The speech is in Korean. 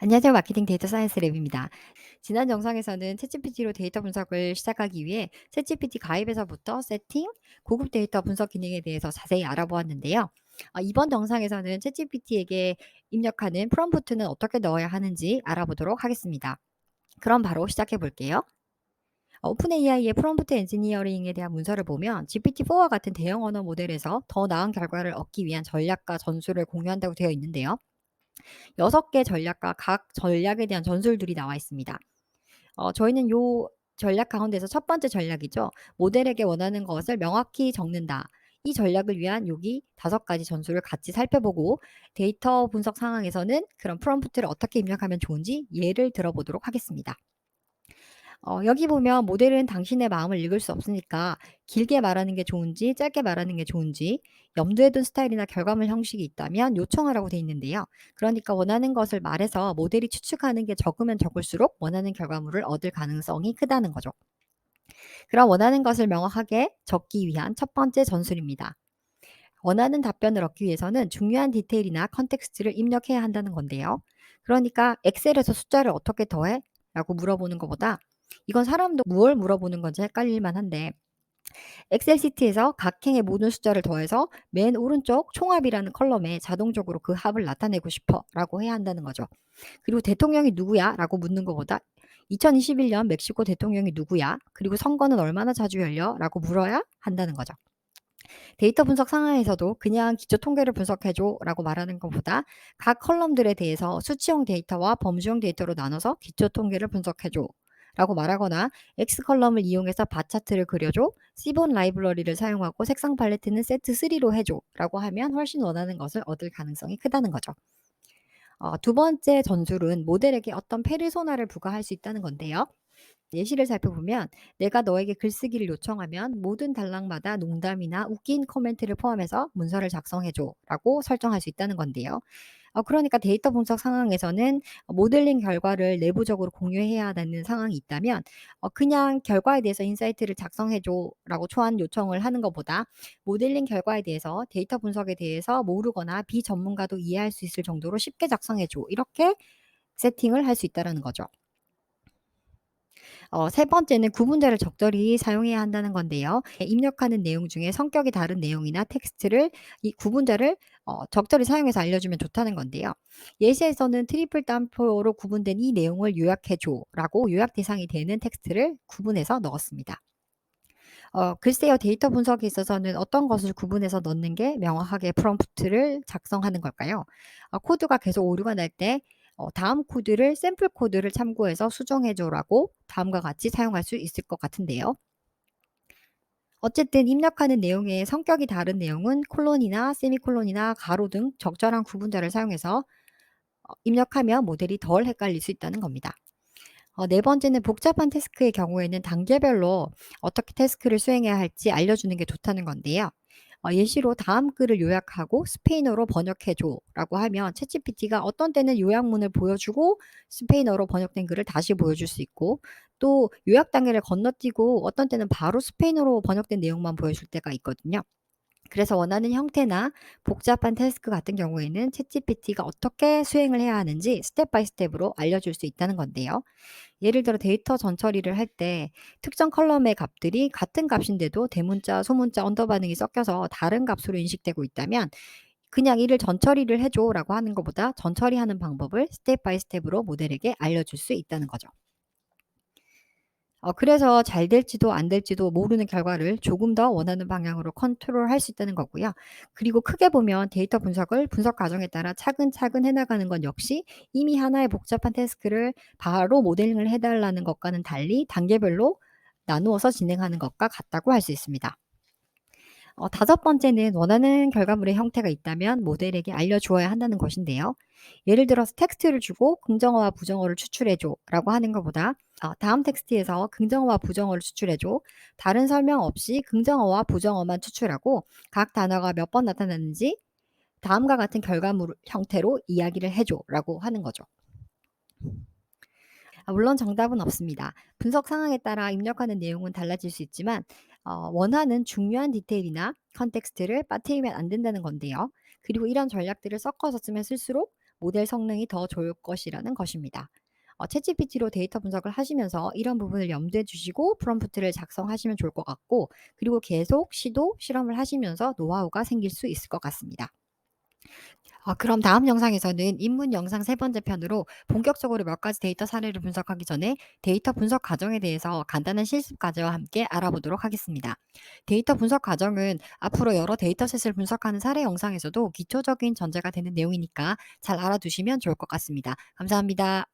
안녕하세요. 마케팅 데이터 사이언스 랩입니다. 지난 영상에서는 챗GPT로 데이터 분석을 시작하기 위해 챗GPT 가입에서부터 세팅, 고급 데이터 분석 기능에 대해서 자세히 알아보았는데요. 이번 영상에서는 챗GPT에게 입력하는 프롬프트는 어떻게 넣어야 하는지 알아보도록 하겠습니다. 그럼 바로 시작해 볼게요. 오픈 AI의 프롬프트 엔지니어링에 대한 문서를 보면 GPT-4와 같은 대형 언어 모델에서 더 나은 결과를 얻기 위한 전략과 전술을 공유한다고 되어 있는데요. 6개 전략과 각 전략에 대한 전술들이 나와 있습니다. 저희는 요 전략 가운데서 첫 번째 전략이죠. 모델에게 원하는 것을 명확히 적는다. 이 전략을 위한 여기 5가지 전술을 같이 살펴보고 데이터 분석 상황에서는 그런 프롬프트를 어떻게 입력하면 좋은지 예를 들어보도록 하겠습니다. 여기 보면 모델은 당신의 마음을 읽을 수 없으니까 길게 말하는 게 좋은지 짧게 말하는 게 좋은지 염두에 둔 스타일이나 결과물 형식이 있다면 요청하라고 돼 있는데요. 그러니까 원하는 것을 말해서 모델이 추측하는 게 적으면 적을수록 원하는 결과물을 얻을 가능성이 크다는 거죠. 그럼 원하는 것을 명확하게 적기 위한 첫 번째 전술입니다. 원하는 답변을 얻기 위해서는 중요한 디테일이나 컨텍스트를 입력해야 한다는 건데요. 그러니까 엑셀에서 숫자를 어떻게 더해? 라고 물어보는 것보다 이건 사람도 무얼 물어보는 건지 헷갈릴 만한데 엑셀 시트에서 각 행의 모든 숫자를 더해서 맨 오른쪽 총합이라는 컬럼에 자동적으로 그 합을 나타내고 싶어 라고 해야 한다는 거죠. 그리고 대통령이 누구야? 라고 묻는 것보다 2021년 멕시코 대통령이 누구야? 그리고 선거는 얼마나 자주 열려? 라고 물어야 한다는 거죠. 데이터 분석 상황에서도 그냥 기초 통계를 분석해줘 라고 말하는 것보다 각 컬럼들에 대해서 수치형 데이터와 범주형 데이터로 나눠서 기초 통계를 분석해줘 라고 말하거나 X 컬럼을 이용해서 바 차트를 그려줘, C본 라이브러리를 사용하고 색상 팔레트는 세트 3로 해줘 라고 하면 훨씬 원하는 것을 얻을 가능성이 크다는 거죠. 두 번째 전술은 모델에게 어떤 페르소나를 부과할 수 있다는 건데요. 예시를 살펴보면 내가 너에게 글쓰기를 요청하면 모든 단락마다 농담이나 웃긴 코멘트를 포함해서 문서를 작성해줘 라고 설정할 수 있다는 건데요. 그러니까 데이터 분석 상황에서는 모델링 결과를 내부적으로 공유해야 하는 상황이 있다면 그냥 결과에 대해서 인사이트를 작성해줘 라고 초안 요청을 하는 것보다 모델링 결과에 대해서 데이터 분석에 대해서 모르거나 비전문가도 이해할 수 있을 정도로 쉽게 작성해줘 이렇게 세팅을 할 수 있다는 거죠. 세 번째는 구분자를 적절히 사용해야 한다는 건데요. 입력하는 내용 중에 성격이 다른 내용이나 텍스트를 이 구분자를 적절히 사용해서 알려주면 좋다는 건데요. 예시에서는 트리플 따옴표로 구분된 이 내용을 요약해 줘라고 요약 대상이 되는 텍스트를 구분해서 넣었습니다. 글쎄요. 데이터 분석에 있어서는 어떤 것을 구분해서 넣는 게 명확하게 프롬프트를 작성하는 걸까요? 코드가 계속 오류가 날 때 다음 코드를 샘플 코드를 참고해서 수정해 줘라고 다음과 같이 사용할 수 있을 것 같은데요. 어쨌든 입력하는 내용의 성격이 다른 내용은 콜론이나 세미콜론이나 가로 등 적절한 구분자를 사용해서 입력하면 모델이 덜 헷갈릴 수 있다는 겁니다. 네 번째는 복잡한 태스크의 경우에는 단계별로 어떻게 태스크를 수행해야 할지 알려주는 게 좋다는 건데요. 예시로 다음 글을 요약하고 스페인어로 번역해 줘라고 하면 챗GPT가 어떤 때는 요약문을 보여주고 스페인어로 번역된 글을 다시 보여줄 수 있고 또 요약 단계를 건너뛰고 어떤 때는 바로 스페인어로 번역된 내용만 보여줄 때가 있거든요. 그래서 원하는 형태나 복잡한 태스크 같은 경우에는 챗GPT가 어떻게 수행을 해야 하는지 스텝 바이 스텝으로 알려줄 수 있다는 건데요. 예를 들어 데이터 전처리를 할 때 특정 컬럼의 값들이 같은 값인데도 대문자, 소문자, 언더 반응이 섞여서 다른 값으로 인식되고 있다면 그냥 "이를 전처리를 해 줘."라고 하는 것보다 전처리하는 방법을 스텝 바이 스텝으로 모델에게 알려줄 수 있다는 거죠. 그래서 잘 될지도 안 될지도 모르는 결과를 조금 더 원하는 방향으로 컨트롤할 수 있다는 거고요. 그리고 크게 보면 데이터 분석을 분석 과정에 따라 차근차근 해 나가는 건 역시 이미 하나의 복잡한 태스크를 바로 모델링을 해 달라는 것과는 달리 단계별로 나누어서 진행하는 것과 같다고 할 수 있습니다. 다섯 번째는 원하는 결과물의 형태가 있다면 모델에게 알려주어야 한다는 것인데요. 예를 들어서 텍스트를 주고 긍정어와 부정어를 추출해 줘라고 하는 것보다 다음 텍스트에서 긍정어와 부정어를 추출해 줘. 다른 설명 없이 긍정어와 부정어만 추출하고 각 단어가 몇 번 나타났는지 다음과 같은 결과물 형태로 이야기를 해 줘라고 하는 거죠. 물론 정답은 없습니다. 분석 상황에 따라 입력하는 내용은 달라질 수 있지만 원하는 중요한 디테일이나 컨텍스트를 빠뜨리면 안 된다는 건데요. 그리고 이런 전략들을 섞어서 쓰면 쓸수록 모델 성능이 더 좋을 것이라는 것입니다. 챗GPT로 데이터 분석을 하시면서 이런 부분을 염두에 두시고 프롬프트를 작성하시면 좋을 것 같고, 그리고 계속 시도, 실험을 하시면서 노하우가 생길 수 있을 것 같습니다. 그럼 다음 영상에서는 입문 영상 세 번째 편으로 본격적으로 몇 가지 데이터 사례를 분석하기 전에 데이터 분석 과정에 대해서 간단한 실습 과제와 함께 알아보도록 하겠습니다. 데이터 분석 과정은 앞으로 여러 데이터셋을 분석하는 사례 영상에서도 기초적인 전제가 되는 내용이니까 잘 알아두시면 좋을 것 같습니다. 감사합니다.